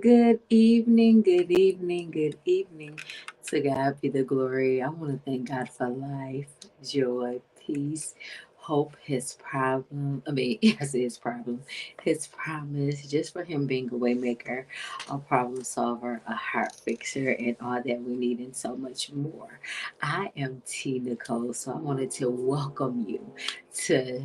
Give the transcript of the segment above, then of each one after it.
Good evening, good evening, good evening. To God be the glory. I want to thank God for life, joy, peace, hope, his problem. I say his problem, his promise, just for him being a waymaker, a problem solver, a heart fixer, and all that we need, and so much more. I am Tea Nicole, so I wanted to welcome you to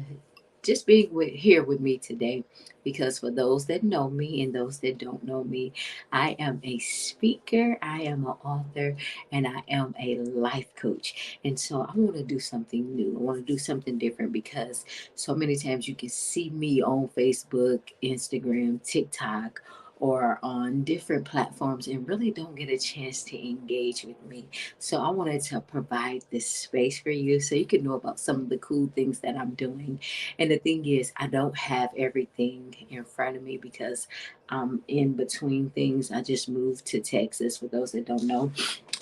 just being here with me today, because for those that know me and those that don't know me, I am a speaker, I am an author, and I am a life coach. And so I want to do something new. I want to do something different, because so many times you can see me on Facebook, Instagram, TikTok, or on different platforms and really don't get a chance to engage with me. So I wanted to provide this space for you so you can know about some of the cool things that I'm doing. And the thing is, I don't have everything in front of me because I'm in between things. I just moved to Texas, for those that don't know,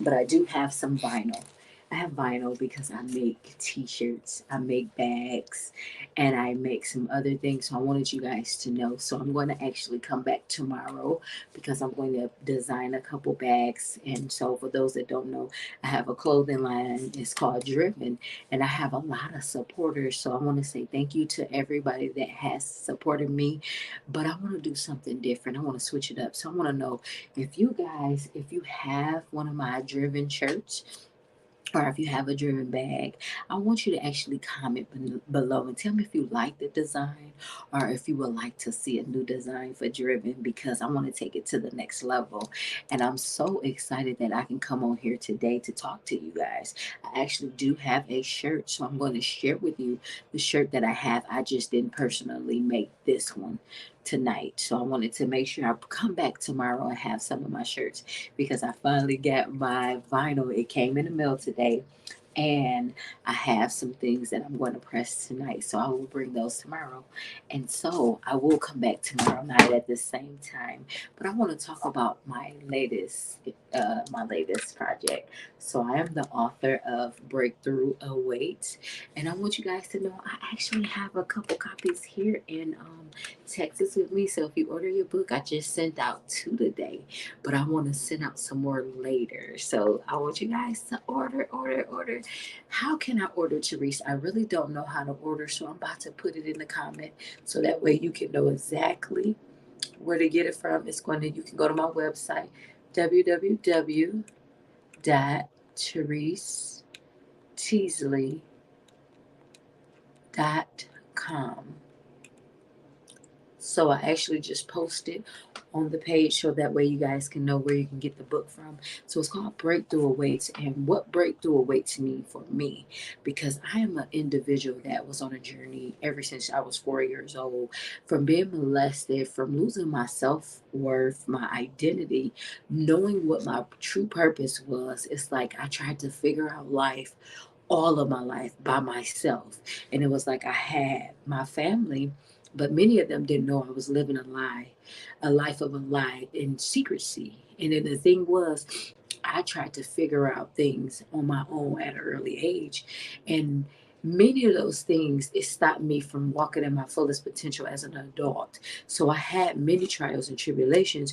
but I do have some vinyl. I have vinyl because I make t-shirts, I make bags, and I make some other things. So I wanted you guys to know. So I'm going to actually come back tomorrow because I'm going to design a couple bags. And so for those that don't know, I have a clothing line. It's called Driven, and I have a lot of supporters. So I want to say thank you to everybody that has supported me. But I want to do something different. I want to switch it up. So I want to know if you guys, if you have one of my Driven shirts, or if you have a Driven bag, I want you to actually comment below and tell me if you like the design, or if you would like to see a new design for Driven, because I want to take it to the next level. And I'm so excited that I can come on here today to talk to you guys. I actually do have a shirt, so I'm going to share with you the shirt that I have. I just didn't personally make this one tonight, so I wanted to make sure I come back tomorrow and have some of my shirts, because I finally got my vinyl. It came in the mail today, and I have some things that I'm going to press tonight, so I will bring those tomorrow. And so I will come back tomorrow night at the same time. But I want to talk about my latest project. So I am the author of Breakthrough Awaits, and I want you guys to know I actually have a couple copies here in Texas with me. So if you order your book, I just sent out two today, but I want to send out some more later. So I want you guys to order. How can I order, Teresa? I really don't know how to order, so I'm about to put it in the comment so that way you can know exactly where to get it from. You can go to my website, www.teasley.com. So I actually just posted on the page so that way you guys can know where you can get the book from. So it's called Breakthrough Awaits. And what Breakthrough Awaits mean for me, because I am an individual that was on a journey ever since I was 4 years old, from being molested, from losing my self-worth, my identity, knowing what my true purpose was. It's like I tried to figure out life, all of my life, by myself. And it was like I had my family, but many of them didn't know I was living a lie, a life of a lie in secrecy. And then the thing was, I tried to figure out things on my own at an early age. And many of those things, it stopped me from walking in my fullest potential as an adult. So I had many trials and tribulations.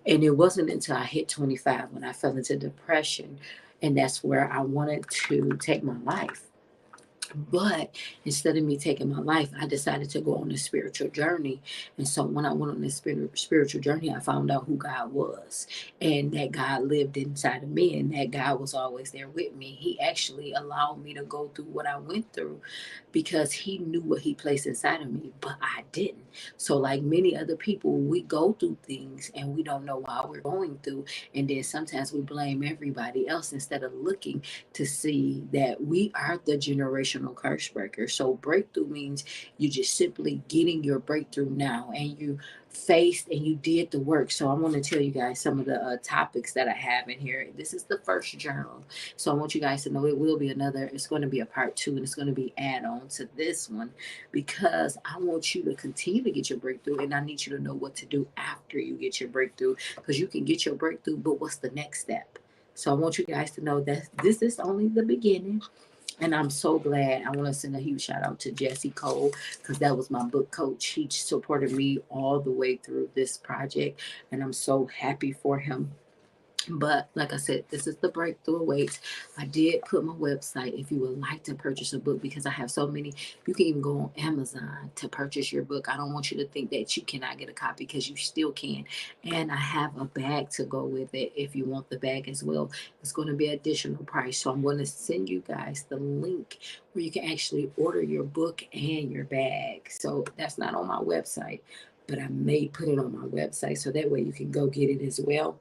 And it wasn't until I hit 25 when I fell into depression. And that's where I wanted to take my life. But instead of me taking my life, I decided to go on a spiritual journey. And so when I went on this spiritual journey, I found out who God was, and that God lived inside of me, and that God was always there with me. He actually allowed me to go through what I went through because he knew what he placed inside of me, but I didn't. So like many other people, we go through things and we don't know why we're going through. And then sometimes we blame everybody else instead of looking to see that we are the generational curse breaker. So breakthrough means you just simply getting your breakthrough now, and you faced and you did the work. So I want to tell you guys some of the topics that I have in here. This is the first journal. So I want you guys to know it will be another, it's going to be a part two, and it's going to be add on to this one, because I want you to continue to get your breakthrough, and I need you to know what to do after you get your breakthrough, because you can get your breakthrough, but what's the next step? So I want you guys to know that this is only the beginning. And I'm so glad. I want to send a huge shout out to Jesse Cole, because that was my book coach. He supported me all the way through this project, and I'm so happy for him. But like I said, this is the Breakthrough Awaits. I did put my website if you would like to purchase a book, because I have so many. You can even go on Amazon to purchase your book. I don't want you to think that you cannot get a copy, because you still can. And I have a bag to go with it if you want the bag as well. It's going to be additional price. So I'm going to send you guys the link where you can actually order your book and your bag. So that's not on my website, but I may put it on my website so that way you can go get it as well,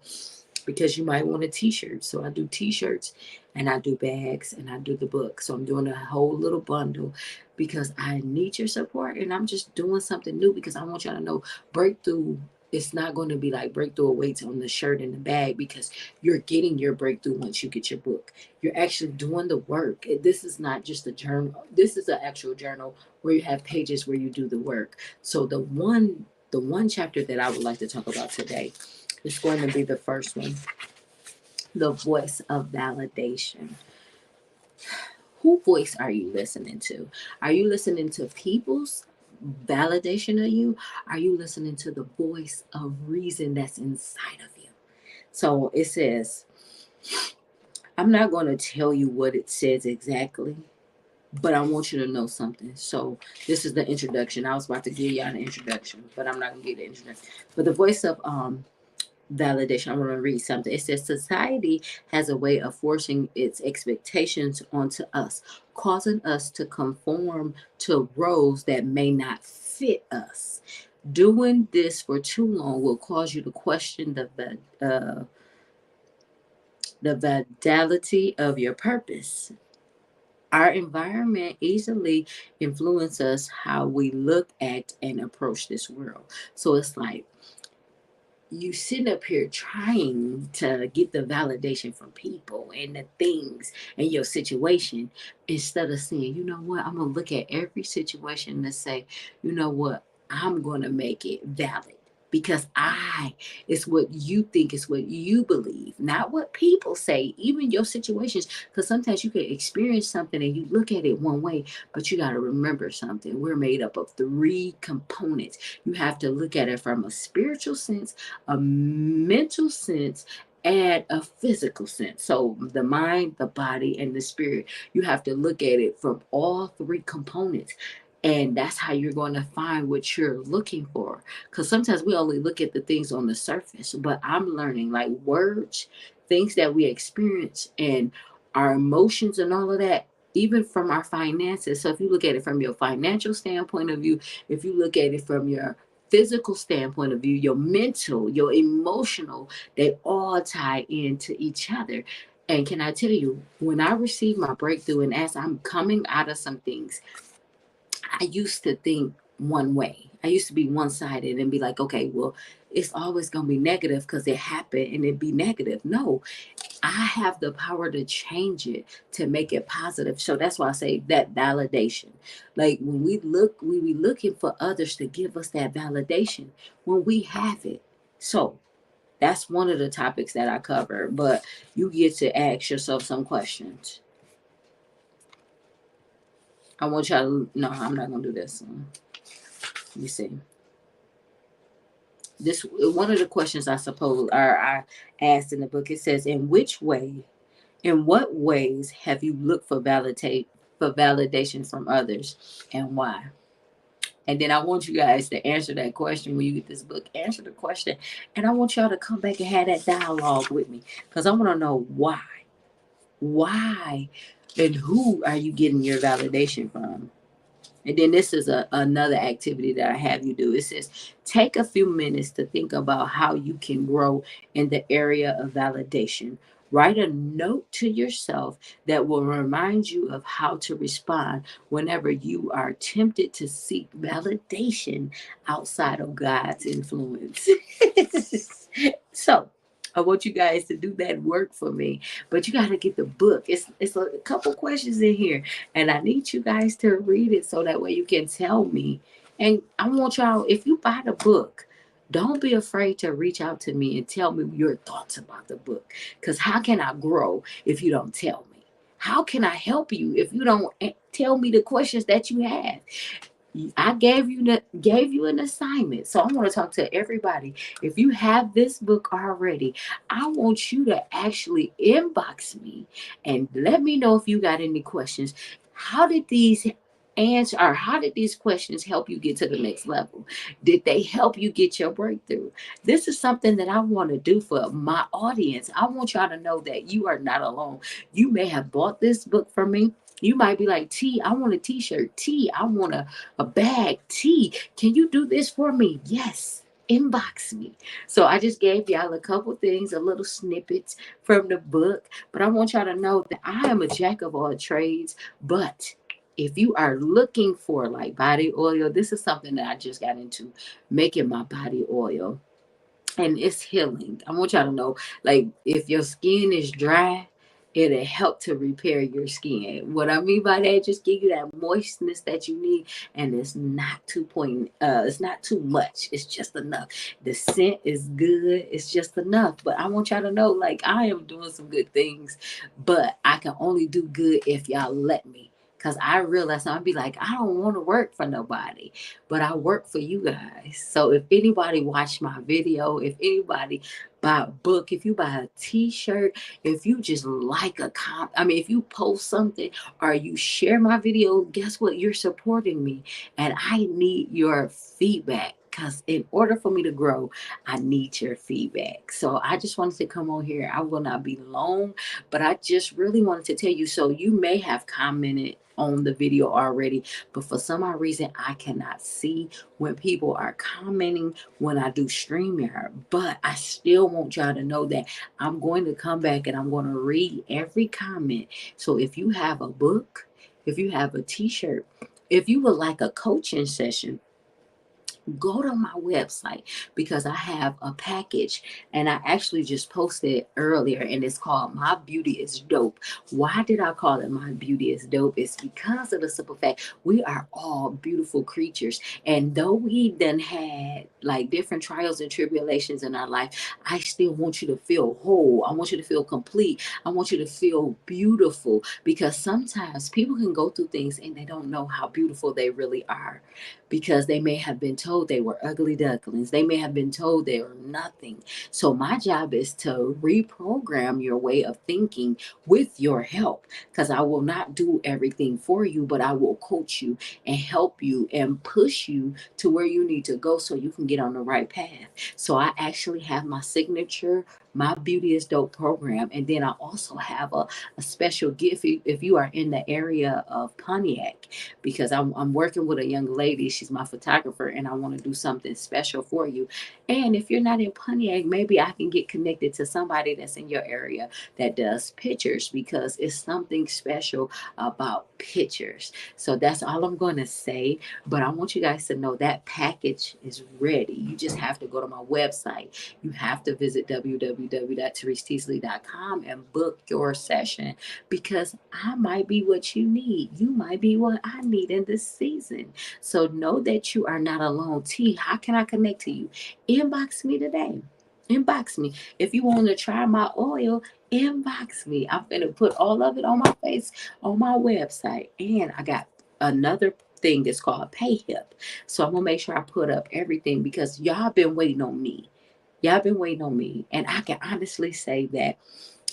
because you might want a t-shirt. So I do t-shirts and I do bags and I do the book. So I'm doing a whole little bundle because I need your support, and I'm just doing something new because I want y'all to know breakthrough. It's not going to be like Breakthrough Awaits on the shirt and the bag, because you're getting your breakthrough once you get your book. You're actually doing the work. This is not just a journal. This is an actual journal where you have pages where you do the work. So the one chapter that I would like to talk about today, it's going to be the first one, the voice of validation. Who voice are you listening to? Are you listening to people's validation of you? Are you listening to the voice of reason that's inside of you? So it says, I'm not going to tell you what it says exactly, but I want you to know something. So this is the introduction. I was about to give y'all an introduction, but I'm not going to give the introduction. But the voice of validation. I'm going to read something. It says, society has a way of forcing its expectations onto us, causing us to conform to roles that may not fit us. Doing this for too long will cause you to question the validity of your purpose. Our environment easily influences how we look at and approach this world. So it's like, you sitting up here trying to get the validation from people and the things and your situation, instead of saying, you know what, I'm gonna look at every situation and say, you know what, I'm gonna make it valid, because it's what you think, is what you believe, not what people say, even your situations. Because sometimes you can experience something and you look at it one way, but you got to remember something. We're made up of three components. You have to look at it from a spiritual sense, a mental sense, and a physical sense. So the mind, the body, and the spirit. You have to look at it from all three components. And that's how you're going to find what you're looking for. Because sometimes we only look at the things on the surface. But I'm learning, like, words, things that we experience, and our emotions and all of that, even from our finances. So if you look at it from your financial standpoint of view, if you look at it from your physical standpoint of view, your mental, your emotional, they all tie into each other. And can I tell you, when I received my breakthrough, and as I'm coming out of some things, I used to think one way. I used to be one sided and be like, okay, well, it's always going to be negative because it happened and it be negative. No, I have the power to change it, to make it positive. So that's why I say that validation. Like, when we be looking for others to give us that validation when we have it. So that's one of the topics that I cover. But you get to ask yourself some questions. I want y'all to, no, I'm not gonna do this. Let me see. This one of the questions I suppose are I asked in the book. It says, in what ways have you looked for validation from others, and why? And then I want you guys to answer that question when you get this book. Answer the question, and I want y'all to come back and have that dialogue with me, because I want to know why. Why and who are you getting your validation from? And then this is another activity that I have you do. It says, take a few minutes to think about how you can grow in the area of validation. Write a note to yourself that will remind you of how to respond whenever you are tempted to seek validation outside of God's influence. So I want you guys to do that work for me. But you got to get the book. It's a couple questions in here, and I need you guys to read it so that way you can tell me. And I want y'all, if you buy the book, don't be afraid to reach out to me and tell me your thoughts about the book. Because how can I grow if you don't tell me? How can I help you if you don't tell me the questions that you have? I gave you an assignment. So I want to talk to everybody. If you have this book already, I want you to actually inbox me and let me know if you got any questions. How did these how did these questions help you get to the next level? Did they help you get your breakthrough? This is something that I want to do for my audience. I want y'all to know that you are not alone. You may have bought this book from me. You might be like, T, I want a t-shirt. T, I want a bag. T, can you do this for me? Yes. Inbox me. So I just gave y'all a couple things, a little snippets from the book. But I want y'all to know that I am a jack of all trades. But if you are looking for like body oil, this is something that I just got into, making my body oil. And it's healing. I want y'all to know, like, if your skin is dry, it'll help to repair your skin. What I mean by that, just give you that moistness that you need, and it's not too much. It's just enough. The scent is good. It's just enough. But I want y'all to know, like, I am doing some good things, but I can only do good if y'all let me. Cause I realize I'll be like, I don't want to work for nobody, but I work for you guys. So if anybody watch my video, if anybody buy a book, if you buy a t-shirt, if you just like if you post something or you share my video, guess what? You're supporting me. And I need your feedback. Because in order for me to grow, I need your feedback. So I just wanted to come on here. I will not be long, but I just really wanted to tell you. So you may have commented on the video already, but for some odd reason, I cannot see when people are commenting when I do StreamYard. But I still want y'all to know that I'm going to come back and I'm going to read every comment. So if you have a book, if you have a t-shirt, if you would like a coaching session, go to my website because I have a package and I actually just posted it earlier and it's called My Beauty is Dope. Why did I call it My Beauty is Dope? It's because of the simple fact we are all beautiful creatures. And though we then had like different trials and tribulations in our life, I still want you to feel whole. I want you to feel complete. I want you to feel beautiful because sometimes people can go through things and they don't know how beautiful they really are because they may have been told they were ugly ducklings. They may have been told they were nothing. So my job is to reprogram your way of thinking with your help because I will not do everything for you, but I will coach you and help you and push you to where you need to go so you can get on the right path. So I actually have my signature My Beauty is Dope program. And then I also have a special gift if you are in the area of Pontiac, because I'm working with a young lady. She's my photographer, and I want to do something special for you. And if you're not in Pontiac, maybe I can get connected to somebody that's in your area that does pictures because it's something special about pictures. So that's all I'm going to say. But I want you guys to know that package is ready. You just have to go to my website. You have to visit www.tereseteasley.com and book your session because I might be what you need. You might be what I need in this season. So know that you are not alone. T, how can I connect to you? Inbox me today. Inbox me. If you want to try my oil, inbox me. I'm going to put all of it on my face on my website. And I got another thing that's called PayHip. So I'm going to make sure I put up everything because y'all been waiting on me. Y'all been waiting on me. And I can honestly say that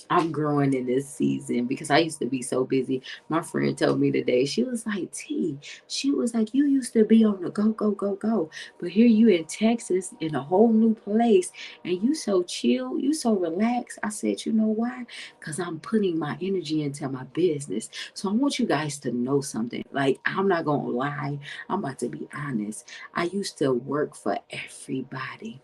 I'm growing in this season because I used to be so busy. My friend told me today, she was like, T, she was like, you used to be on the go, go, go, go. But here you in Texas in a whole new place and you so chill, you so relaxed. I said, you know why? Because I'm putting my energy into my business. So I want you guys to know something. Like, I'm not going to lie. I'm about to be honest. I used to work for everybody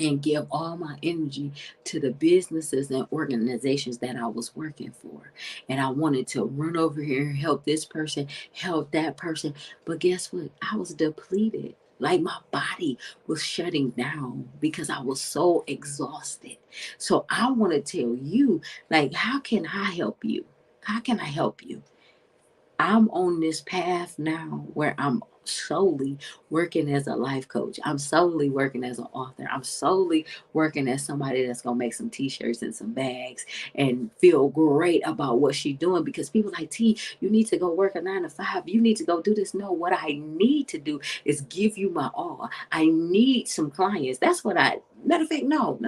and give all my energy to the businesses and organizations that I was working for. And I wanted to run over here and help this person, help that person. But guess what? I was depleted. Like my body was shutting down because I was so exhausted. So I want to tell you, like, how can I help you? How can I help you? I'm on this path now where I'm solely working as a life coach. I'm solely working as an author. I'm solely working as somebody that's gonna make some t-shirts and some bags and feel great about what she's doing, because people like, T, you need to go work a 9 to 5. You need to go do this. No, what I need to do is give you my all. I need some clients. That's what I, matter of fact, no.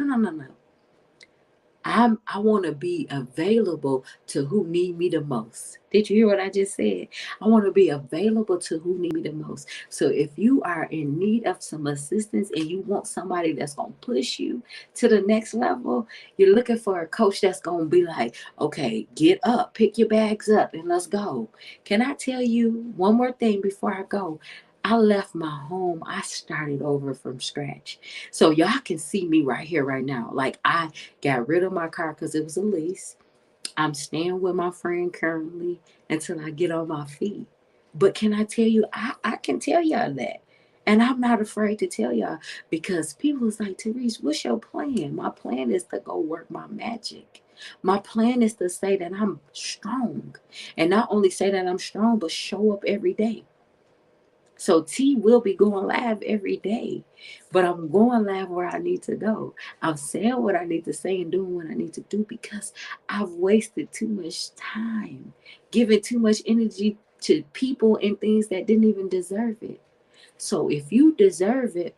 I want to be available to who need me the most. Did you hear what I just said? I want to be available to who need me the most. So if you are in need of some assistance and you want somebody that's going to push you to the next level, you're looking for a coach that's going to be like, okay, get up, pick your bags up, and let's go. Can I tell you one more thing before I go? I left my home. I started over from scratch. So y'all can see me right here, right now. Like, I got rid of my car because it was a lease. I'm staying with my friend currently until I get on my feet. But can I tell you, I can tell y'all that. And I'm not afraid to tell y'all, because people is like, Therese, what's your plan? My plan is to go work my magic. My plan is to say that I'm strong. And not only say that I'm strong, but show up every day. So T will be going live every day, but I'm going live where I need to go. I'm saying what I need to say and doing what I need to do, because I've wasted too much time, giving too much energy to people and things that didn't even deserve it. So if you deserve it,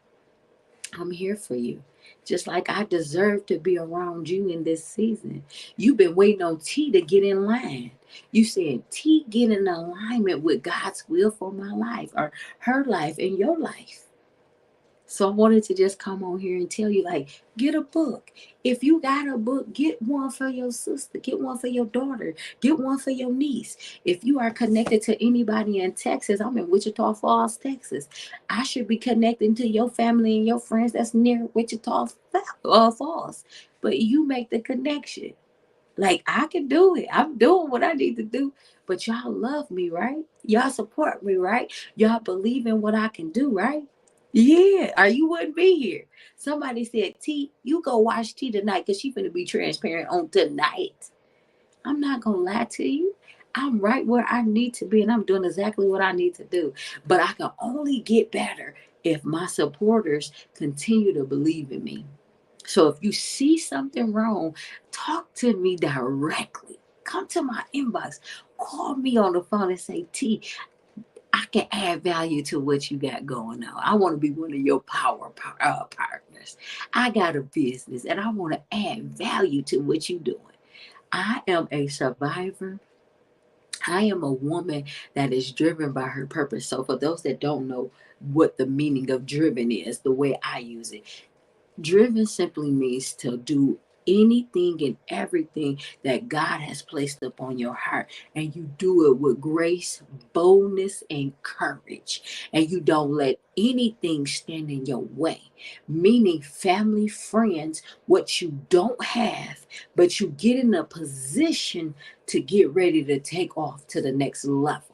I'm here for you. Just like I deserve to be around you in this season. You've been waiting on T to get in line. You said, T, get in alignment with God's will for my life, or her life and your life. So I wanted to just come on here and tell you, like, get a book. If you got a book, get one for your sister, get one for your daughter, get one for your niece. If you are connected to anybody in Texas, I'm in Wichita Falls, Texas. I should be connecting to your family and your friends that's near Wichita Falls. But you make the connection. Like, I can do it. I'm doing what I need to do. But y'all love me, right? Y'all support me, right? Y'all believe in what I can do, right? Yeah, or you wouldn't be here. Somebody said, T, you go watch T tonight because she finna be transparent on tonight. I'm not gonna lie to you. I'm right where I need to be, and I'm doing exactly what I need to do. But I can only get better if my supporters continue to believe in me. So if you see something wrong, talk to me directly. Come to my inbox. Call me on the phone and say, T, I can add value to what you got going on. I want to be one of your partners. I got a business and I want to add value to what you're doing. I am a survivor. I am a woman that is driven by her purpose. So for those that don't know what the meaning of driven is, the way I use it, driven simply means to do anything and everything that God has placed upon your heart, and you do it with grace, boldness, and courage, and you don't let anything stand in your way. Meaning, family, friends, what you don't have, but you get in a position to get ready to take off to the next level.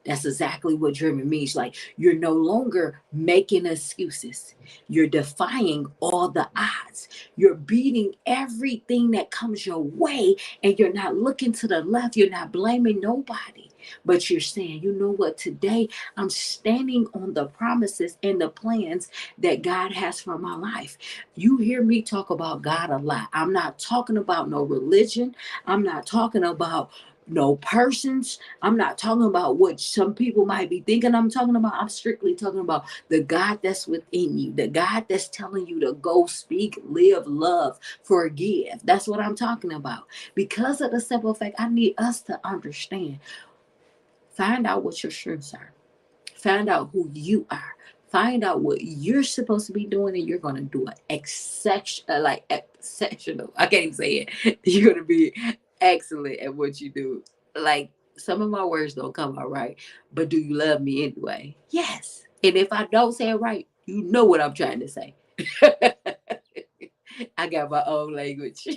That's exactly what driven means. Like, you're no longer making excuses. You're defying all the odds. You're beating everything that comes your way, and you're not looking to the left. You're not blaming nobody. But you're saying, you know what, today I'm standing on the promises and the plans that God has for my life. You hear me talk about God a lot. I'm not talking about no religion. I'm not talking about no persons. I'm not talking about what some people might be thinking I'm talking about. I'm strictly talking about the God that's within you, the God that's telling you to go, speak, live, love, forgive. That's what I'm talking about. Because of the simple fact, I need us to understand. Find out what your strengths are. Find out who you are. Find out what you're supposed to be doing, and you're going to do it exceptional. I can't even say it. You're going to be excellent at what you do. Like, some of my words don't come out right, but do you love me anyway? Yes. And if I don't say it right, you know what I'm trying to say. I got my own language.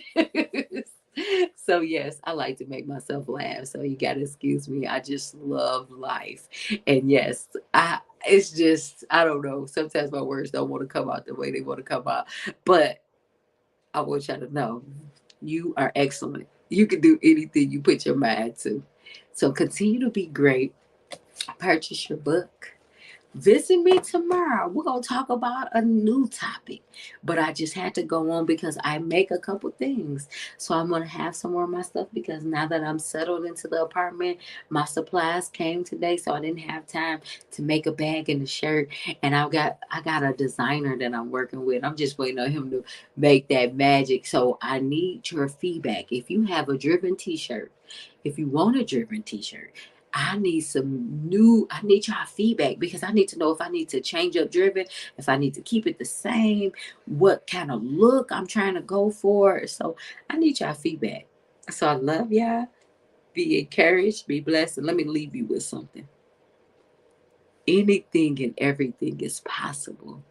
So yes, I like to make myself laugh. So you gotta excuse me. I just love life. And yes, it's just, I don't know. Sometimes my words don't want to come out the way they want to come out. But I want y'all to know you are excellent. You can do anything you put your mind to. So continue to be great. Purchase your book. Visit me tomorrow. We're going to talk about a new topic. But I just had to go on because I make a couple things. So I'm going to have some more of my stuff because now that I'm settled into the apartment, my supplies came today. So I didn't have time to make a bag and a shirt. And I got a designer that I'm working with. I'm just waiting on him to make that magic. So I need your feedback. If you have a driven t-shirt, if you want a driven t-shirt, I need y'all feedback because I need to know if I need to change up driven, if I need to keep it the same, what kind of look I'm trying to go for. So I need y'all feedback. So I love y'all. Be encouraged, be blessed, and let me leave you with something. Anything and everything is possible.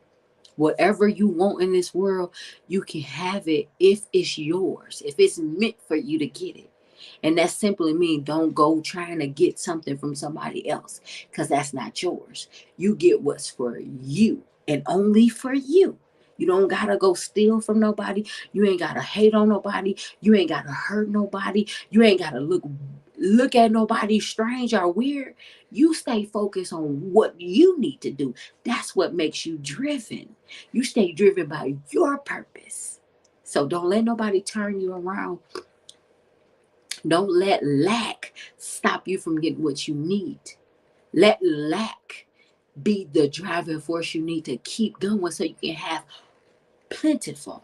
Whatever you want in this world, you can have it if it's yours, if it's meant for you to get it. And that simply means don't go trying to get something from somebody else because that's not yours. You get what's for you and only for you. You don't gotta go steal from nobody. You ain't gotta hate on nobody. You ain't gotta hurt nobody. You ain't gotta look at nobody strange or weird. You stay focused on what you need to do. That's what makes you driven. You stay driven by your purpose. So don't let nobody turn you around. Don't let lack stop you from getting what you need. Let lack be the driving force you need to keep going so you can have plentiful.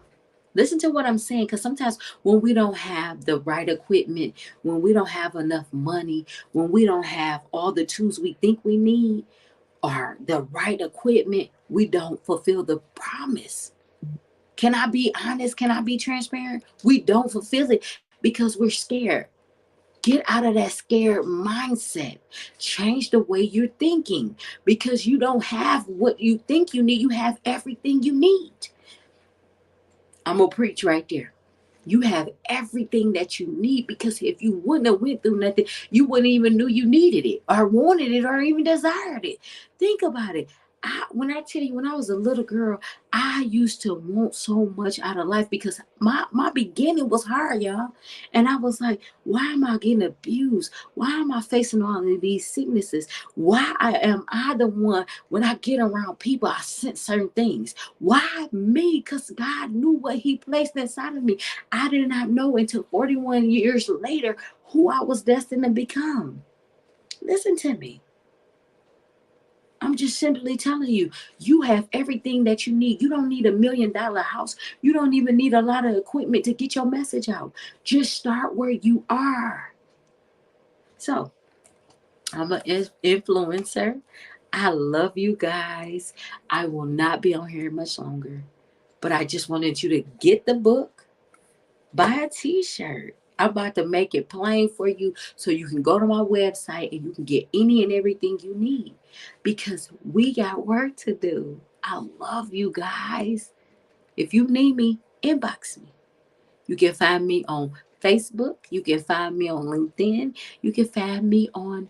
Listen to what I'm saying because sometimes when we don't have the right equipment, when we don't have enough money, when we don't have all the tools we think we need or the right equipment, we don't fulfill the promise. Can I be honest? Can I be transparent? We don't fulfill it because we're scared. Get out of that scared mindset. Change the way you're thinking because you don't have what you think you need. You have everything you need. I'm going to preach right there. You have everything that you need because if you wouldn't have went through nothing, you wouldn't even knew you needed it or wanted it or even desired it. Think about it. When I tell you, when I was a little girl, I used to want so much out of life because my beginning was hard, y'all. And I was like, why am I getting abused? Why am I facing all of these sicknesses? Why am I the one when I get around people, I sense certain things? Why me? Because God knew what He placed inside of me. I did not know until 41 years later who I was destined to become. Listen to me. I'm just simply telling you, you have everything that you need. You don't need $1 million house. You don't even need a lot of equipment to get your message out. Just start where you are. So, I'm an influencer. I love you guys. I will not be on here much longer, but I just wanted you to get the book, buy a t-shirt. I'm about to make it plain for you so you can go to my website and you can get any and everything you need because we got work to do. I love you guys. If you need me, inbox me. You can find me on Facebook. You can find me on LinkedIn. You can find me on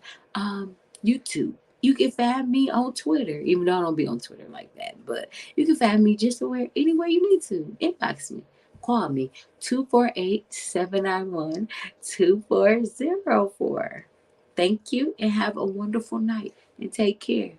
YouTube. You can find me on Twitter, even though I don't be on Twitter like that. But you can find me just anywhere you need to. Inbox me. Call me 248-791-2404. Thank you and have a wonderful night and take care.